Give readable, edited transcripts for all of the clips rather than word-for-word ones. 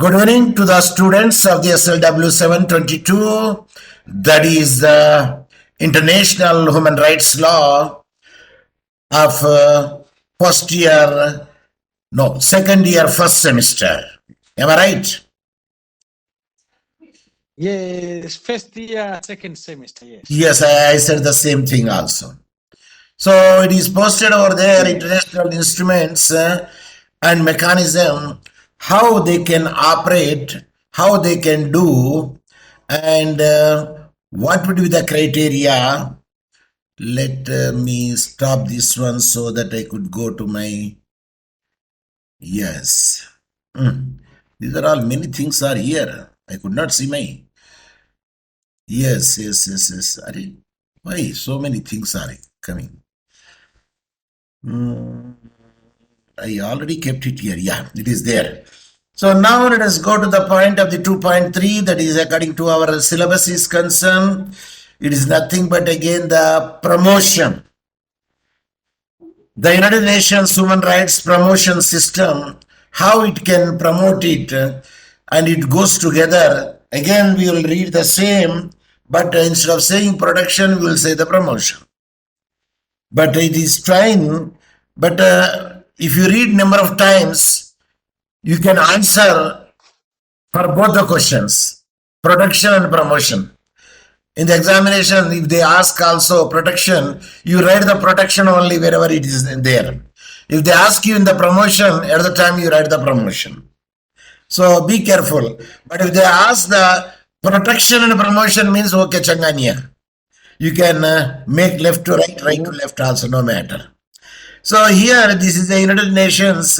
Good evening to the students of the SLW-722, that is the International Human Rights Law of second year, first semester. Am I right? Yes, first year, second semester, yes. Yes, I said the same thing also. So it is posted over there, international instruments and mechanism, how they can operate, how they can do, and what would be the criteria. Let me stop this one so that I could go to my, yes. These are all, many things are here. I could not see my, yes. Why so many things are coming? I already kept it here. Yeah, it is there. So now let us go to the point of the 2.3, that is according to our syllabus is concerned. It is nothing but again the promotion. The United Nations Human Rights Promotion System, how it can promote it, and it goes together. Again, we will read the same, but instead of saying production, we will say the promotion. But it is trying, but if you read number of times, you can answer for both the questions, production and promotion. In the examination, if they ask also protection, you write the protection only wherever it is there. If they ask you in the promotion, at the time you write the promotion. So be careful. But if they ask the protection and promotion, means okay, Changanya. You can make left to right, right to left also, no matter. So here, this is the United Nations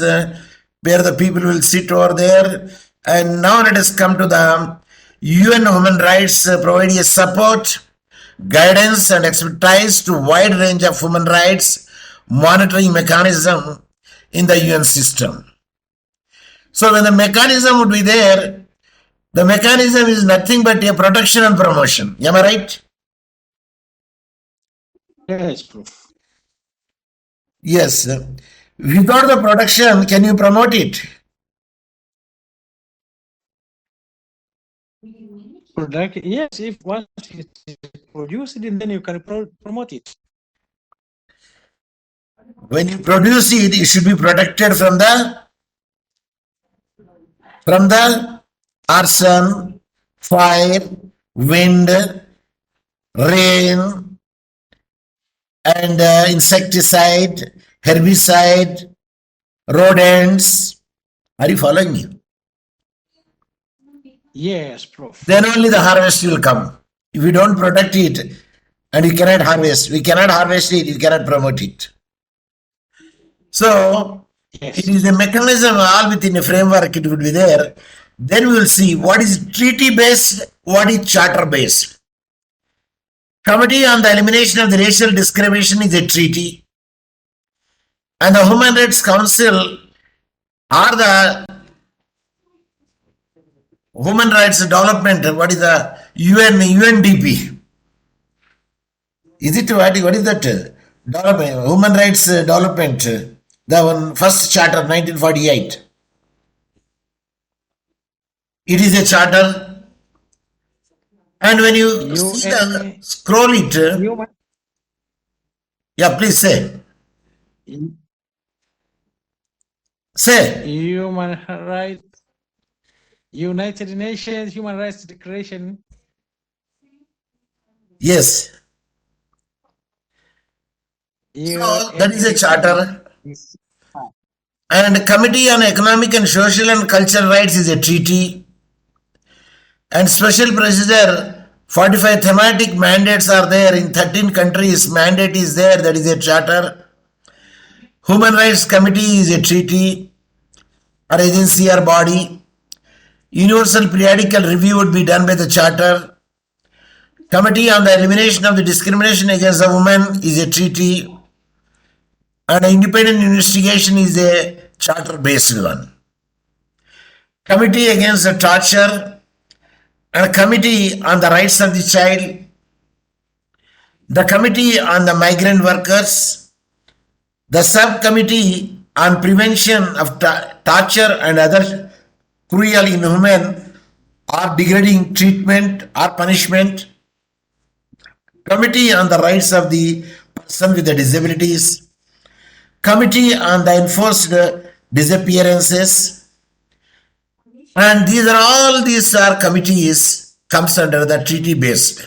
where the people will sit over there. And now let us come to the UN Human Rights provide a support, guidance and expertise to wide range of human rights monitoring mechanism in the UN system. So when the mechanism would be there, the mechanism is nothing but a protection and promotion. Am I right? Yes, Prof. Yes. Without the production, can you promote it? Yes, if once it is produced, then you can promote it. When you produce it, it should be protected from the arson, fire, wind, rain, and insecticide, herbicide, rodents. Are you following me? Yes, Prof. Then only the harvest will come. If you don't protect it and you cannot harvest, we cannot harvest it, you cannot promote it. So, yes, it is a mechanism all within a framework, it would be there. Then we will see what is treaty based, what is charter based. Committee on the Elimination of the Racial Discrimination is a treaty, and the Human Rights Council are the Human Rights Development. What is the UNDP? Is it what is that? Development, Human Rights Development, the one first charter 1948. It is a charter. And when you see the, scroll it, yeah, please say. Say. Human Rights, United Nations Human Rights Declaration. Yes. So that is a charter. And Committee on Economic and Social and Cultural Rights is a treaty. And special procedure, 45 thematic mandates are there in 13 countries. Mandate is there, that is a charter. Human Rights Committee is a treaty or agency or body. Universal periodical review would be done by the charter. Committee on the Elimination of the Discrimination Against the Woman is a treaty. And independent investigation is a charter-based one. Committee Against the Torture and a Committee on the Rights of the Child, the Committee on the Migrant Workers, the Subcommittee on Prevention of Torture and Other cruel, inhuman, or degrading treatment or punishment. Committee on the Rights of the Person with the Disabilities, Committee on the Enforced Disappearances, and these are committees comes under the treaty based.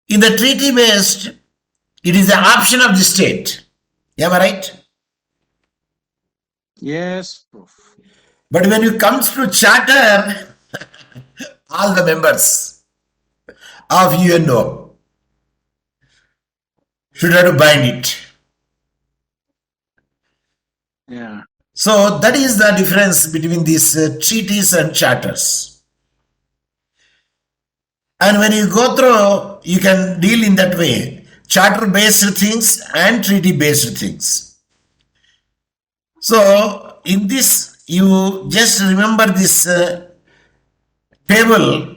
In the treaty based, it is the option of the state. Am I right? Yes, Prof. But when it comes to charter, all the members of UNO should have to bind it. Yeah. So that is the difference between these treaties and charters. And when you go through, you can deal in that way, charter-based things and treaty-based things. So in this, you just remember this table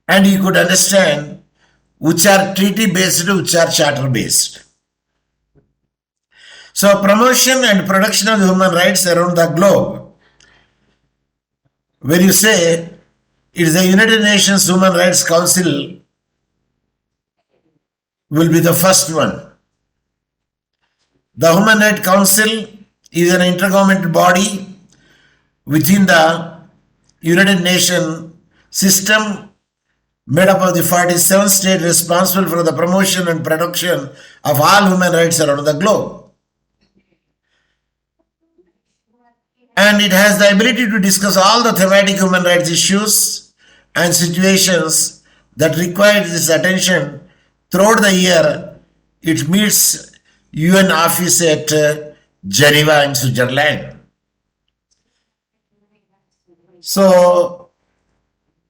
and you could understand which are treaty-based, which are charter-based. So promotion and protection of the human rights around the globe. When you say it is the United Nations Human Rights Council will be the first one. The Human Rights Council is an intergovernmental body within the United Nations system made up of the 47 states responsible for the promotion and protection of all human rights around the globe. And it has the ability to discuss all the thematic human rights issues and situations that require this attention throughout the year. It meets UN office at Geneva in Switzerland. So,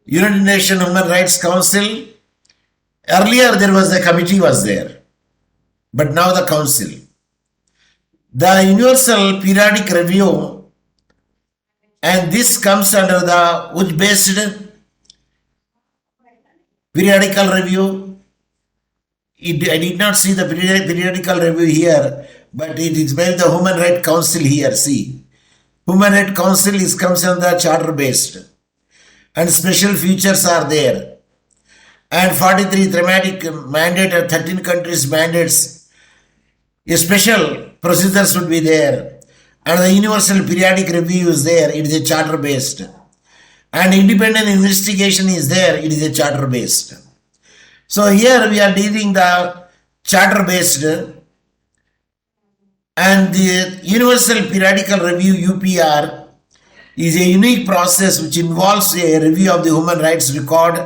United Nations Human Rights Council, earlier there was a committee was there, but now the council. The Universal Periodic Review, and this comes under the which based periodical review. I did not see the periodical review here, but it is by the Human Rights Council here. See, Human Rights Council comes under charter based, and special features are there, and 43 thematic mandate and 13 countries mandates. A special procedures would be there. And the Universal Periodic Review is there, it is a charter based. And independent investigation is there, it is a charter based. So here we are dealing the charter based, and the Universal Periodical Review UPR is a unique process which involves a review of the human rights record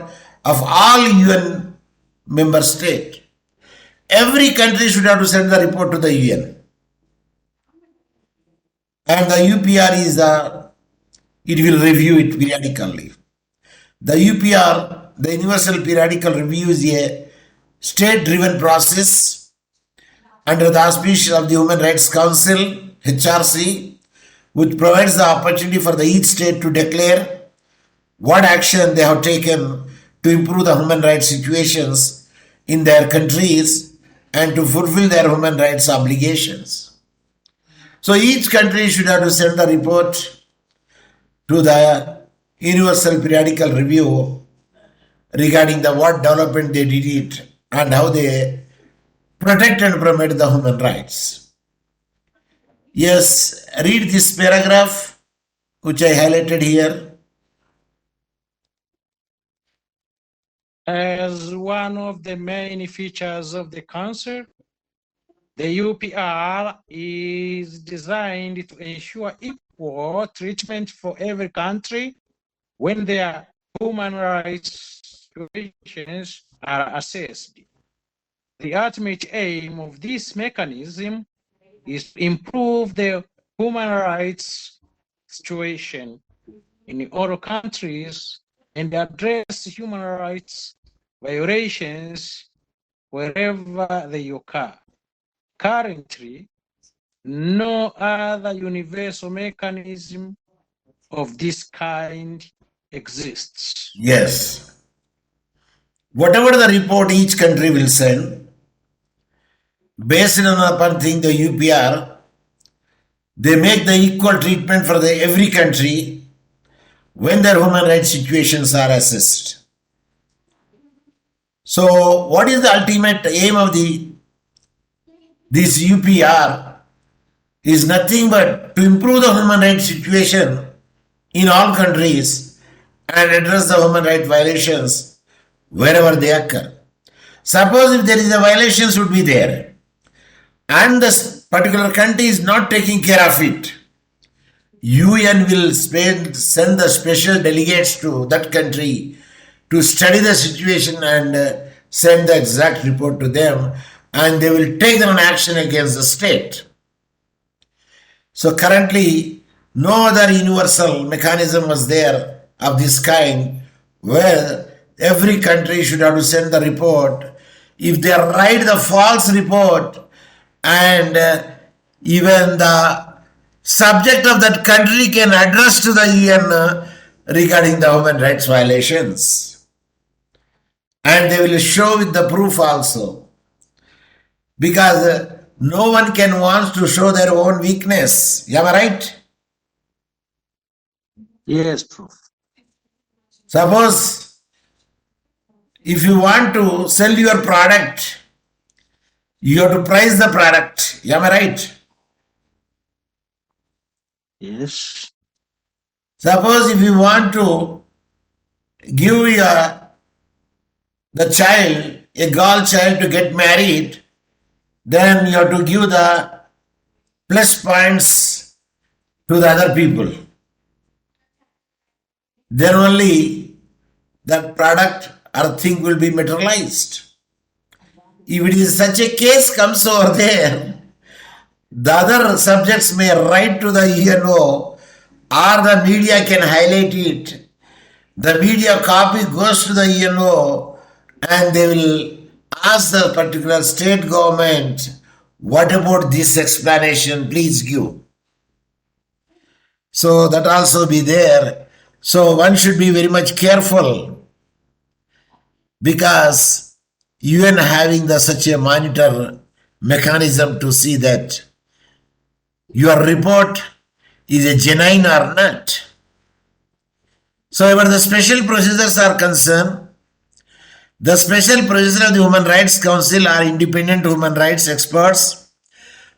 of all UN member states. Every country should have to send the report to the UN. And the UPR is it will review it periodically. The UPR, the Universal Periodical Review, is a state-driven process under the auspices of the Human Rights Council, HRC, which provides the opportunity for each state to declare what action they have taken to improve the human rights situations in their countries and to fulfill their human rights obligations. So each country should have to send the report to the Universal Periodical Review regarding the what development they did it and how they protect and promote the human rights. Yes, read this paragraph which I highlighted here. As one of the main features of the Council, the UPR is designed to ensure equal treatment for every country when their human rights situations are assessed. The ultimate aim of this mechanism is to improve the human rights situation in all countries and address human rights violations wherever they occur. Currently, no other universal mechanism of this kind exists. Yes. Whatever the report each country will send, based on upon thing the UPR, They make the equal treatment for every country when their human rights situations are assessed. So, what is the ultimate aim of this UPR is nothing but to improve the human rights situation in all countries and address the human rights violations wherever they occur. Suppose if there is a violation should be there and this particular country is not taking care of it, UN will send the special delegates to that country to study the situation and send the exact report to them, and they will take an action against the state. So currently, no other universal mechanism was there of this kind where every country should have to send the report. If they write the false report and even the subject of that country can address to the UN regarding the human rights violations. And they will show with the proof also. Because no one can want to show their own weakness. Am I right? Yes, Prof. Suppose if you want to sell your product, you have to price the product. Am I right? Yes. Suppose if you want to give the child, a girl child to get married, then you have to give the plus points to the other people. Then only that product or thing will be materialized. If it is such a case comes over there, the other subjects may write to the UNO or the media can highlight it. The media copy goes to the UNO and they will ask the particular state government, what about this explanation? Please give. So that also be there. So one should be very much careful because UN having such a monitor mechanism to see that your report is a genuine or not. So where the special procedures are concerned, the special procedure of the Human Rights Council are independent human rights experts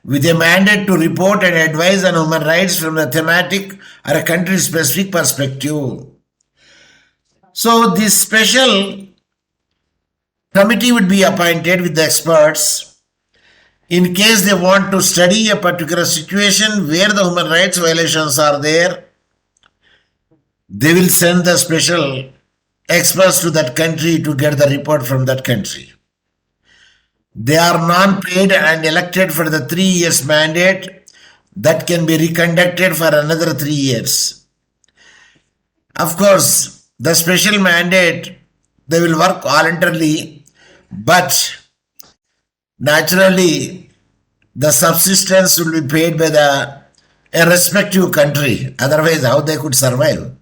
with a mandate to report and advise on human rights from a thematic or a country-specific perspective. So this special committee would be appointed with the experts in case they want to study a particular situation where the human rights violations are there. They will send the special experts to that country to get the report from that country. They are non-paid and elected for the 3 years mandate that can be reconducted for another 3 years. Of course, the special mandate, they will work voluntarily, but naturally the subsistence will be paid by a respective country. Otherwise, how they could survive?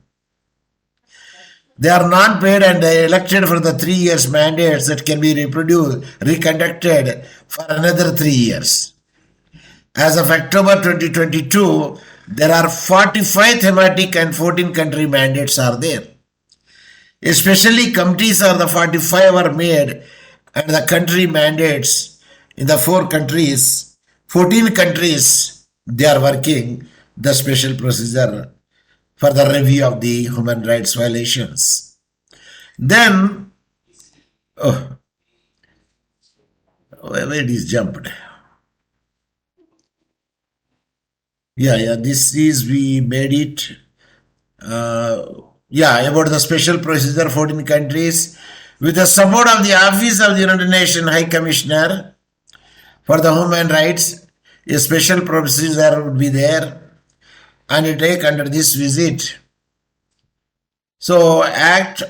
They are non-paid and elected for the 3 years mandates that can be reconducted for another 3 years. As of October 2022, there are 45 thematic and 14 country mandates are there. Especially committees of the 45 are made and the country mandates in the 4 countries, 14 countries, they are working the special procedure for the review of the human rights violations. Then, where it is jumped? This is, we made it. About the special procedure 14 countries with the support of the Office of the United Nations High Commissioner for the Human Rights, a special procedure would be there undertake under this visit. So act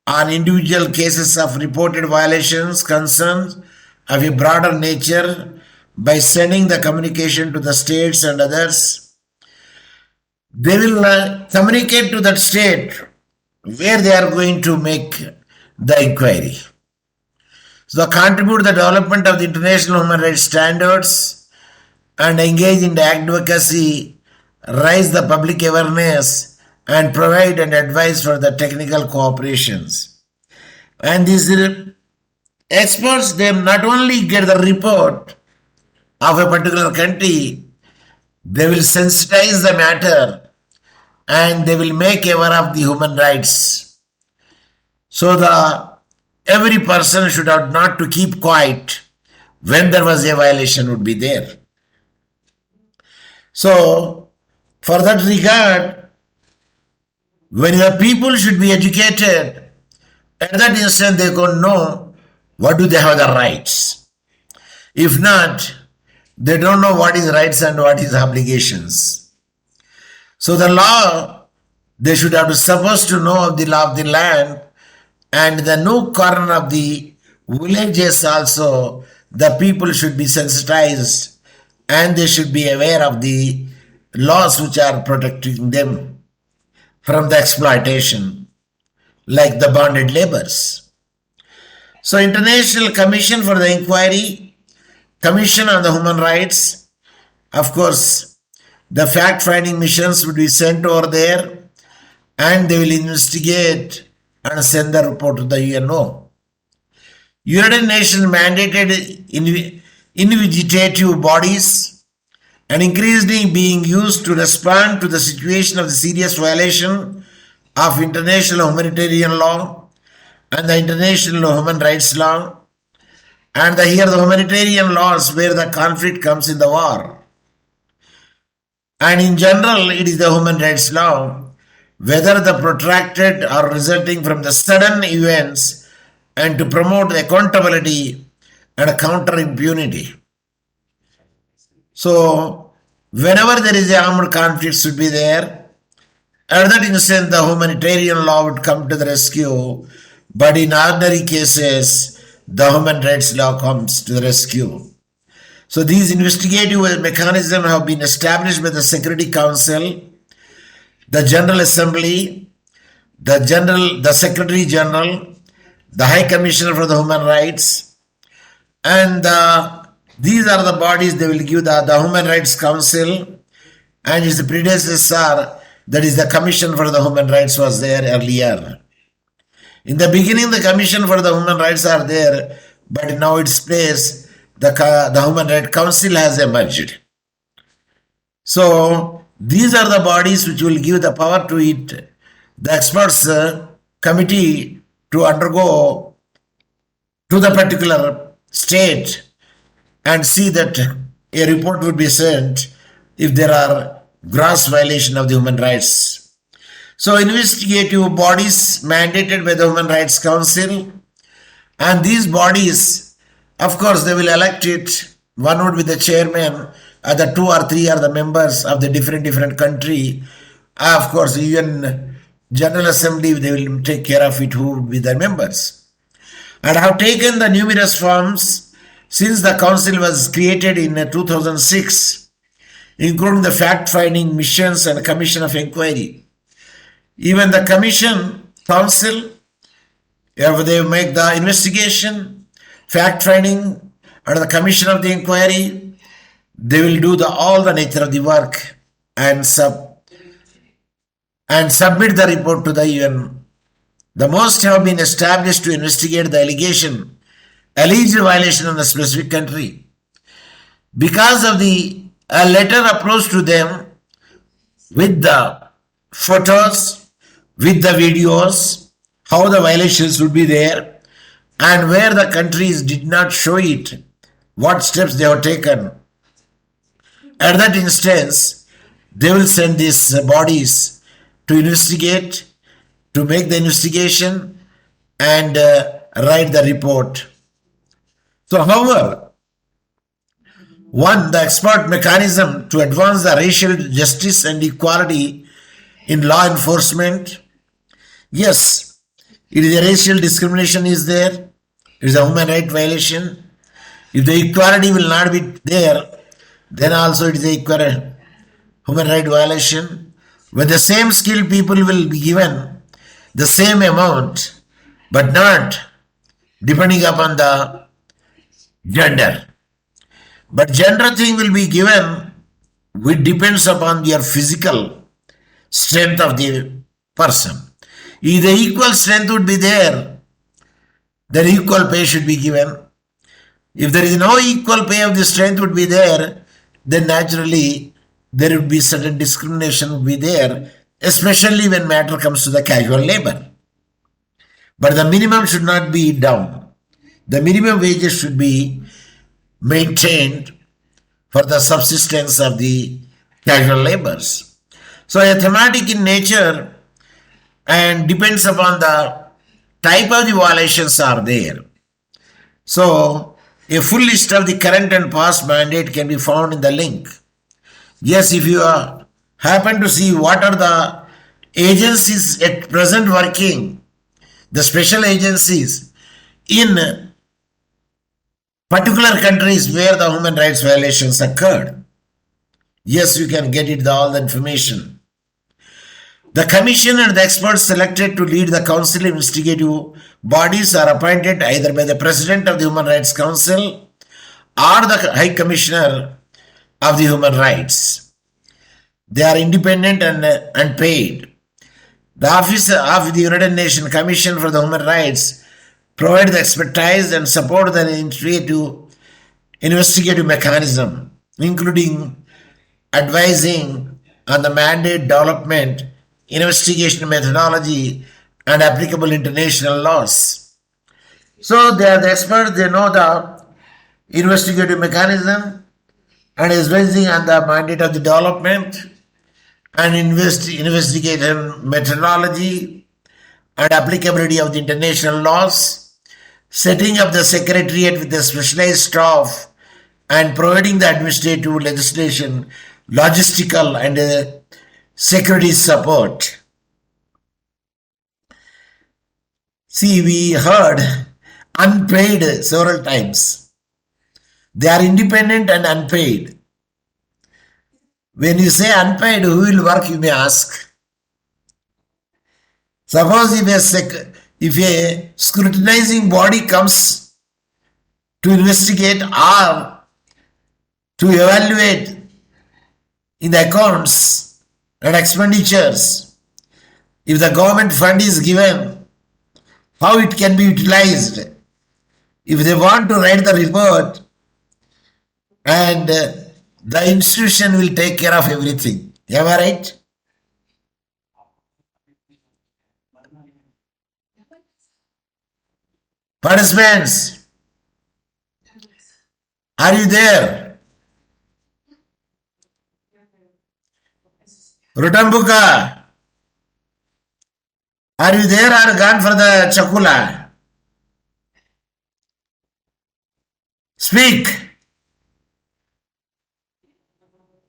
on individual cases of reported violations, concerns of a broader nature by sending the communication to the states and others. They will communicate to that state where they are going to make the inquiry. So contribute the development of the international human rights standards and engage in the advocacy, raise the public awareness, and provide and advise for the technical cooperations. And these experts, they not only get the report of a particular country, they will sensitize the matter and they will make aware of the human rights. So every person should have not to keep quiet when there was a violation would be there. So for that regard, when your people should be educated, at that instant they can know what do they have the rights. If not, they don't know what is rights and what is obligations. So the law, they should have to supposed to know of the law of the land, and the nook corner of the villages also, the people should be sensitized and they should be aware of the laws which are protecting them from the exploitation, like the bonded laborers. So International Commission for the Inquiry, Commission on the Human Rights, of course, the fact-finding missions would be sent over there and they will investigate and send the report to the UNO. United Nations mandated investigative bodies and increasingly being used to respond to the situation of the serious violation of international humanitarian law and the international human rights law, and here the humanitarian laws where the conflict comes in the war. And in general, it is the human rights law, whether the protracted or resulting from the sudden events, and to promote accountability and counter impunity. So, whenever there is a armed conflict should be there, at that instant the humanitarian law would come to the rescue, but in ordinary cases, the human rights law comes to the rescue. So these investigative mechanisms have been established by the Security Council, the General Assembly, the Secretary General, the High Commissioner for the Human Rights, and these are the bodies they will give the Human Rights Council, and its predecessor, that is the Commission for the Human Rights, was there earlier. In the beginning, the Commission for the Human Rights are there, but now its place, the Human Rights Council has emerged. So these are the bodies which will give the power to it, the experts committee, to undergo to the particular state and see that a report would be sent if there are gross violation of the human rights. So investigative bodies mandated by the Human Rights Council, and these bodies, of course, they will elect it. One would be the chairman, the 2 or 3 are the members of the different country. Of course, even General Assembly, they will take care of it, who would be the members. And have taken the numerous forms since the council was created in 2006, including the fact-finding missions and commission of inquiry. Even the commission, council, if they make the investigation, fact-finding, and the commission of the inquiry, they will do all the nature of the work and submit the report to the UN. The most have been established to investigate the alleged violation of the specific country. Because of the letter approach to them with the photos, with the videos, how the violations would be there, and where the countries did not show it, what steps they have taken. At that instance, they will send these bodies to investigate, to make the investigation and write the report. So, however, the expert mechanism to advance the racial justice and equality in law enforcement. Yes, it is a racial discrimination is there. It is a human right violation. If the equality will not be there, then also it is a human right violation. When the same skilled people will be given the same amount, but not depending upon the gender. But general thing will be given, which depends upon your physical strength of the person. If the equal strength would be there, then equal pay should be given. If there is no equal pay of the strength would be there, then naturally there would be certain discrimination would be there, especially when matter comes to the casual labor. But the minimum should not be down. The minimum wages should be maintained for the subsistence of the casual laborers. So a thematic in nature and depends upon the type of the violations are there. So a full list of the current and past mandate can be found in the link. Yes, if you happen to see what are the agencies at present working, the special agencies in particular countries where the human rights violations occurred. Yes, you can get it all the information. The commission and the experts selected to lead the council investigative bodies are appointed either by the president of the Human Rights Council or the High Commissioner of the Human Rights. They are independent and unpaid. The Office of the United Nations Commission for the Human Rights provide the expertise and support the investigative mechanism, including advising on the mandate development, investigation methodology, and applicable international laws. So they are the experts, they know the investigative mechanism and advising on the mandate of the development and investigation methodology and applicability of the international laws, setting up the secretariat with the specialized staff and providing the administrative legislation, logistical and security support. See, we heard unpaid several times. They are independent and unpaid. When you say unpaid, who will work, you may ask. Suppose if a scrutinizing body comes to investigate or to evaluate in the accounts and expenditures, if the government fund is given, how it can be utilized. If they want to write the report, and the institution will take care of everything. Am I right? Participants, are you there? Rutambuka, are you there or gone for the chakula? Speak.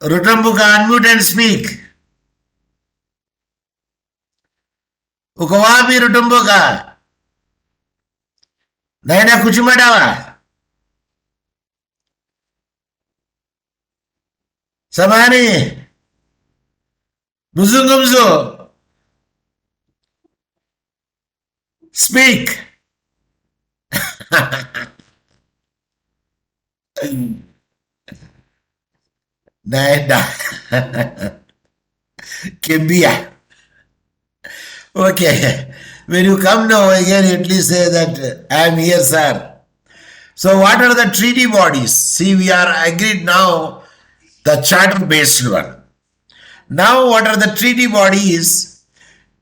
Rutambuka, unmute and speak. Ukawapi Rutambuka? Naina kuchumadawa? Samani? Muzungumzo? Speak. Naenda. Kimbia. Okay. When you come now again, at least say that I am here, sir. So what are the treaty bodies? See, we are agreed now the charter based one. Now what are the treaty bodies?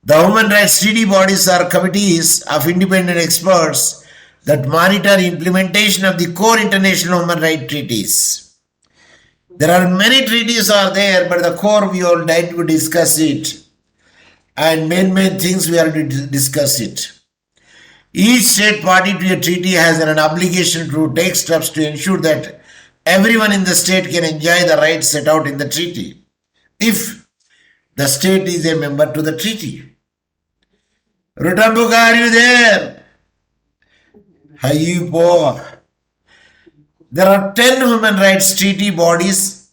The human rights treaty bodies are committees of independent experts that monitor implementation of the core international human rights treaties. There are many treaties are there, but the core we all like to discuss it. And main things we are to discuss it. Each state party to a treaty has an obligation to take steps to ensure that everyone in the state can enjoy the rights set out in the treaty, if the state is a member to the treaty. Rutambuka, are you there? Hayupo. There are 10 human rights treaty bodies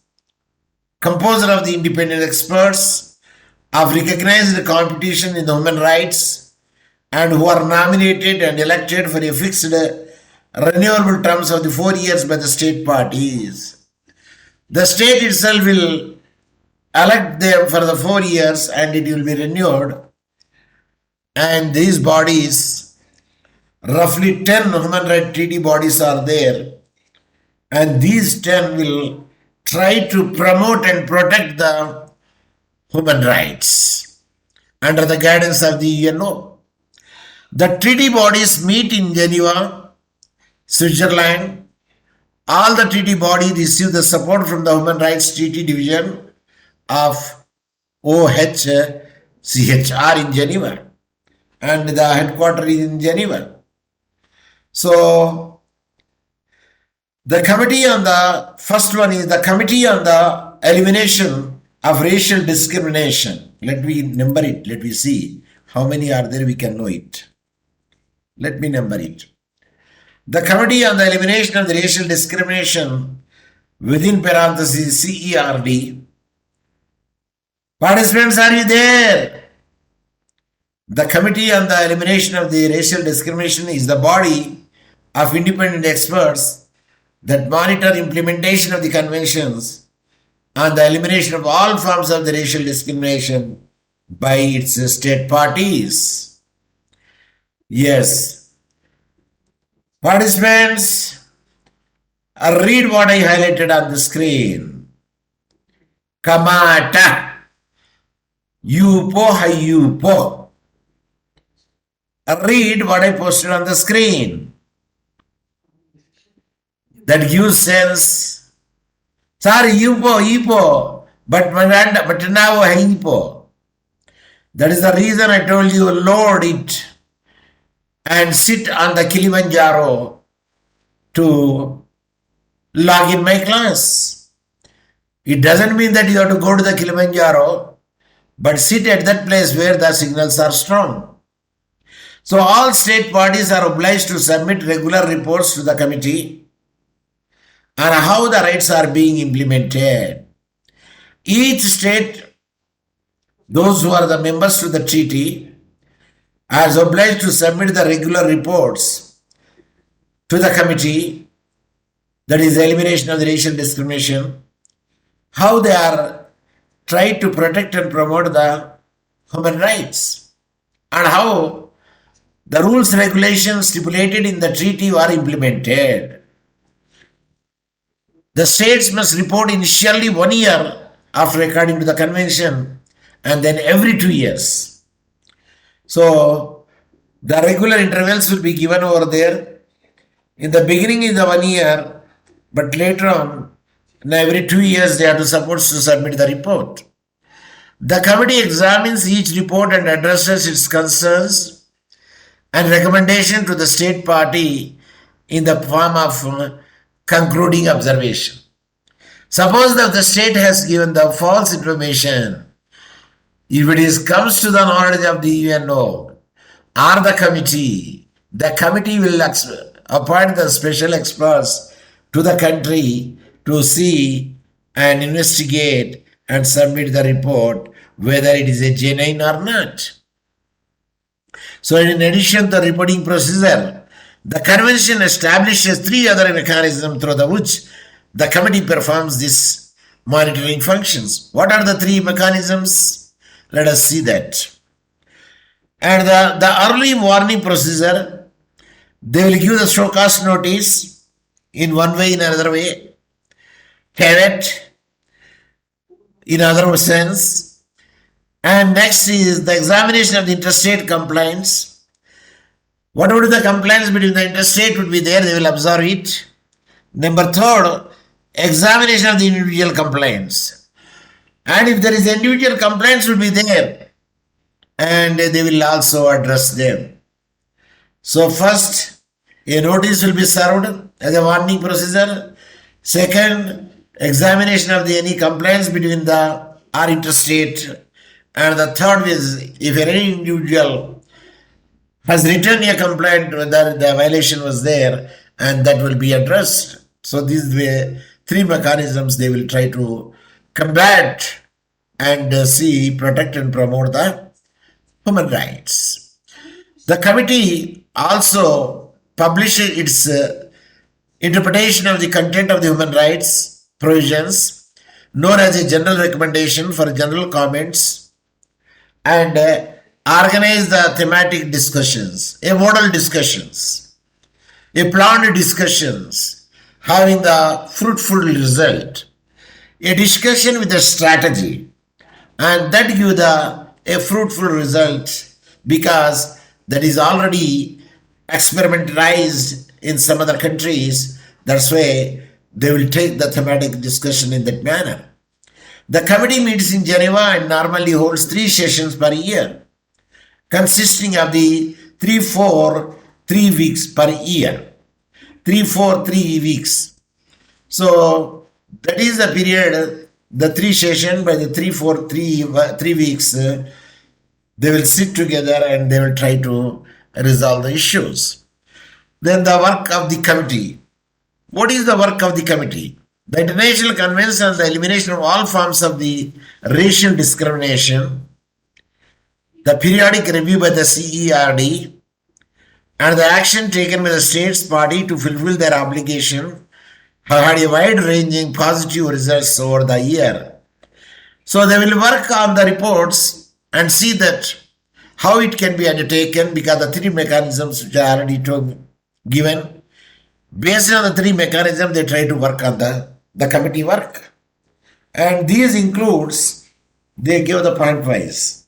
composed of the independent experts of recognized competition in the human rights and who are nominated and elected for a fixed renewable terms of the 4 years by the state parties. The state itself will elect them for the 4 years and it will be renewed. And these bodies, roughly 10 human rights treaty bodies are there. And these 10 will try to promote and protect the human rights under the guidance of the UNO. The treaty bodies meet in Geneva, Switzerland. All the treaty bodies receive the support from the Human Rights Treaty Division of OHCHR in Geneva, and the headquarters is in Geneva. So, the committee on the first one is the Committee on the Elimination of Racial Discrimination. Let me number it. Let me see how many are there. We can know it. Let me number it. The Committee on the Elimination of the Racial Discrimination, within parentheses CERD. Participants, are you there? The Committee on the Elimination of the Racial Discrimination is the body of independent experts that monitor implementation of the conventions on the elimination of all forms of the racial discrimination by its state parties. Yes. Participants, read what I highlighted on the screen. Kamata. Yupo hayupo. Read what I posted on the screen. That gives sense. Sorry, yupo, but now hayupo. That is the reason I told you, load it and sit on the Kilimanjaro to log in my class. It doesn't mean that you have to go to the Kilimanjaro, but sit at that place where the signals are strong. So all state parties are obliged to submit regular reports to the committee on how the rights are being implemented. Each state, those who are the members to the treaty, are obliged to submit the regular reports to the committee, that is elimination of the racial discrimination, how they are trying to protect and promote the human rights, and how the rules and regulations stipulated in the treaty are implemented. The states must report initially 1 year after according to the convention, and then every 2 years. So, the regular intervals will be given over there. In the beginning is the 1 year, but later on, every 2 years they are supposed to submit the report. The committee examines each report and addresses its concerns and recommendation to the state party in the form of concluding observation. Suppose that the state has given the false information. If it comes to the knowledge of the UNO or the committee will appoint the special experts to the country to see and investigate and submit the report whether it is a genuine or not. So in addition to the reporting procedure, the convention establishes 3 other mechanisms through which the committee performs these monitoring functions. What are the 3 mechanisms? Let us see that. And the early warning procedure, they will give the show cause notice in one way, in another way. Tenet, in other sense. And next is the examination of the interstate complaints. What would be the complaints between the interstate would be there, they will observe it. Number 3, examination of the individual complaints. And if there is individual complaints will be there, and they will also address them. So first, a notice will be served as a warning procedure. Second, examination of any complaints between the or interstate. And the third is, if any individual has written a complaint whether the violation was there, and that will be addressed. So these were 3 mechanisms they will try to combat and protect and promote the human rights. The committee also publishes its interpretation of the content of the human rights provisions known as a general recommendation for general comments, and organize the thematic discussions, a model discussions, a planned discussions having the fruitful result, a discussion with a strategy, and that give a fruitful result because that is already experimentalized in some other countries. That's why they will take the thematic discussion in that manner. The committee meets in Geneva and normally holds 3 sessions per year, consisting of the 3 weeks per year. 3 weeks. So that is the period, the 3 session by the 3 weeks, they will sit together and they will try to resolve the issues. Then the work of the committee. What is the work of the committee? The International Convention on the Elimination of All Forms of the Racial Discrimination, the periodic review by the CERD, and the action taken by the states party to fulfill their obligation have had a wide-ranging positive results over the year. So they will work on the reports and see that how it can be undertaken because the 3 mechanisms which are already given. Based on the 3 mechanisms, they try to work on the committee work. And these includes, they give the point wise.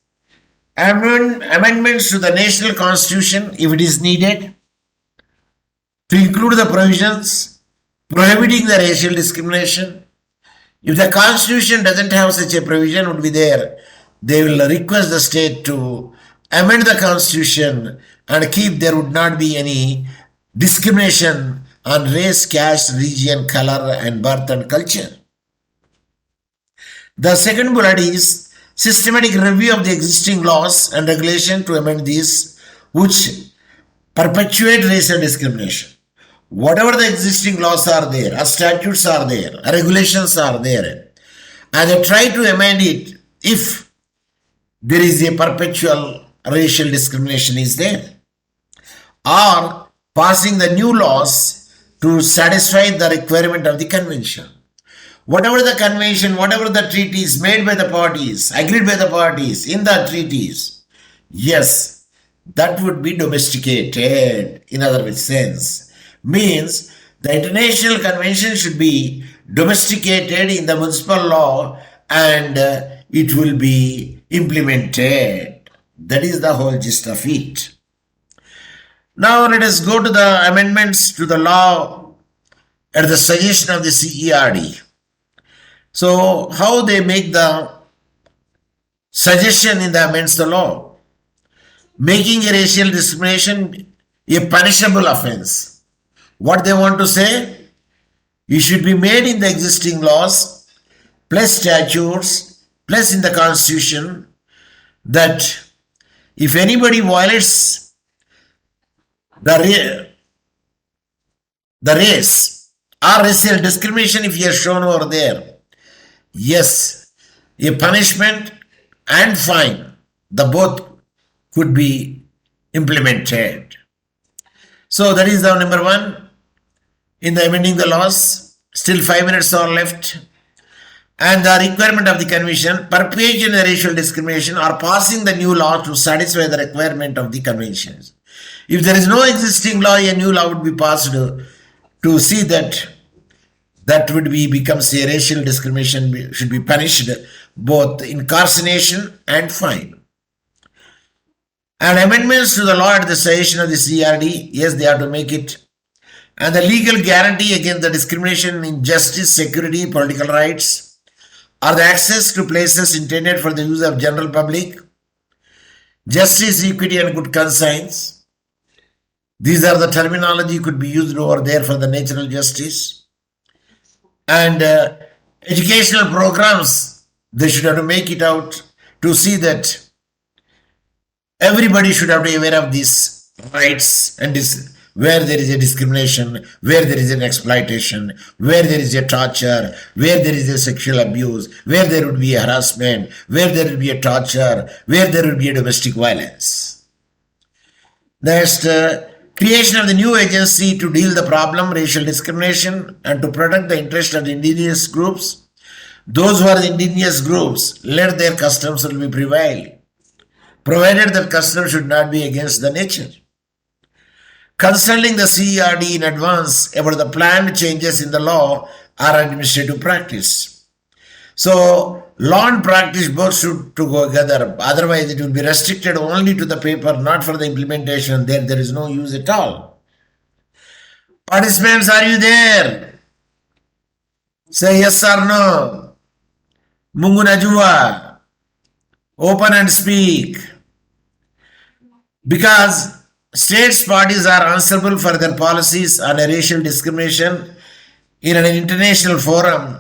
Amendments to the national constitution if it is needed to include the provisions prohibiting the racial discrimination. If the constitution doesn't have such a provision would be there, they will request the state to amend the constitution and keep there would not be any discrimination on race, caste, region, color and birth and culture. The second bullet is systematic review of the existing laws and regulations to amend these which perpetuate racial discrimination. Whatever the existing laws are there, or statutes are there, or regulations are there, and they try to amend it if there is a perpetual racial discrimination is there, or passing the new laws to satisfy the requirement of the convention. Whatever the convention, whatever the treaties made by the parties, agreed by the parties in the treaties, yes, that would be domesticated in other sense. Means the international convention should be domesticated in the municipal law and it will be implemented. That is the whole gist of it. Now let us go to the amendments to the law at the suggestion of the CERD. So how they make the suggestion in the amendments to the law? Making a racial discrimination a punishable offense. What they want to say? It should be made in the existing laws, plus statutes, plus in the constitution, that if anybody violates the race or racial discrimination, if he has shown over there, yes, a punishment and fine, the both could be implemented. So that is the number 1 in the amending the laws. Still 5 minutes are left. And the requirement of the convention, perpetuating the racial discrimination or passing the new law to satisfy the requirement of the conventions. If there is no existing law, a new law would be passed to see that would be becomes a racial discrimination, should be punished both incarceration and fine. And amendments to the law at the suggestion of the CRD, yes, they have to make it. And the legal guarantee against the discrimination in justice, security, political rights, or the access to places intended for the use of general public, justice, equity, and good conscience. These are the terminology could be used over there for the natural justice. And educational programs, they should have to make it out to see that everybody should have to be aware of these rights and this, where there is a discrimination, where there is an exploitation, where there is a torture, where there is a sexual abuse, where there would be a harassment, where there will be a torture, where there will be a domestic violence. Next, creation of the new agency to deal the problem racial discrimination and to protect the interest of the indigenous groups. Those who are the indigenous groups, let their customs will be prevail, provided that custom should not be against the nature. Consulting the CERD in advance about the planned changes in the law or administrative practice. So, law and practice both should to go together. Otherwise, it will be restricted only to the paper, not for the implementation. There is no use at all. Participants, are you there? Say yes or no. Mungu najua. Open and speak. Because states parties are answerable for their policies on a racial discrimination in an international forum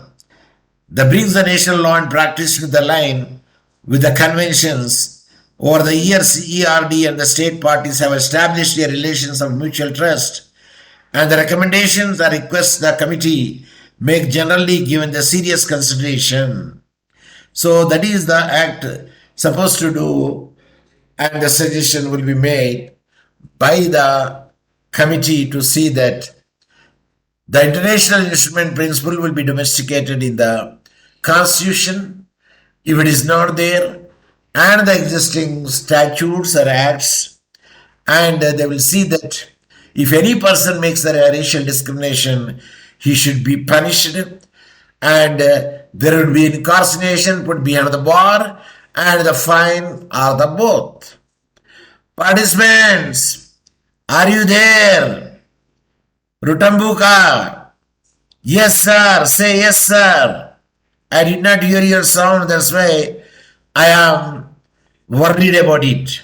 that brings the national law and practice to the line with the conventions. Over the years, ERD and the state parties have established their relations of mutual trust, and the recommendations or requests the committee make generally given the serious consideration. So that is the act supposed to do, and the suggestion will be made by the committee to see that the international instrument principle will be domesticated in the constitution if it is not there, and the existing statutes or acts, and they will see that if any person makes a racial discrimination, he should be punished, and there will be incarceration put behind the bar and the fine or the both. Participants, are you there? Rutambuka? Yes, sir. Say yes, sir. I did not hear your sound. That's why I am worried about it.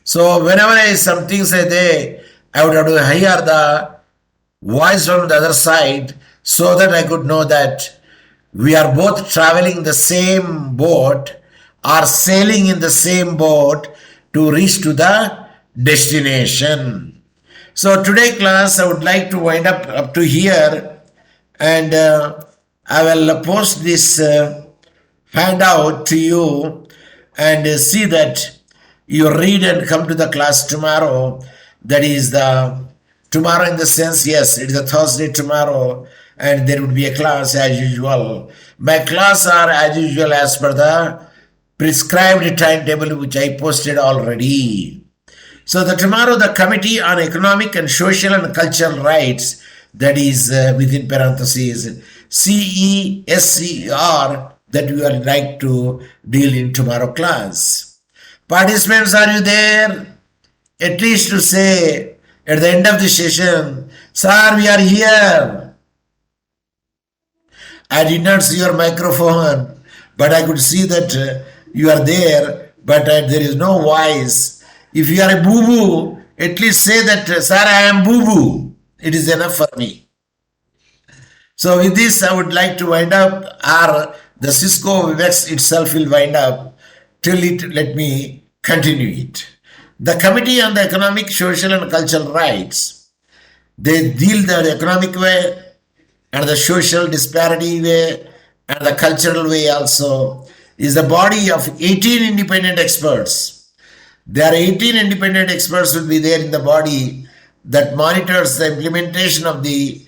So whenever something say there, I would have to hear the voice from the other side so that I could know that we are both traveling the same boat or sailing in the same boat to reach to the destination. So today class I would like to wind up to here, and I will post this handout to you, and see that you read and come to the class tomorrow. That is the tomorrow in the sense, yes, it is a Thursday tomorrow, and there would be a class as usual. My class are as usual as per the prescribed timetable which I posted already. So the tomorrow the Committee on Economic and Social and Cultural Rights, that is within parentheses CESCR, that we would like to deal in tomorrow class. Participants, are you there? At least to say at the end of the session, sir, we are here. I did not see your microphone, but I could see that you are there, but there is no voice. If you are a boo-boo, at least say that, sir, I am boo-boo. It is enough for me. So with this, I would like to wind up, or the Cisco Webex itself will wind up. Till it, let me continue it. The Committee on the Economic, Social and Cultural Rights, they deal the economic way and the social disparity way and the cultural way also, is a body of 18 independent experts. There are 18 independent experts will be there in the body that monitors the implementation of the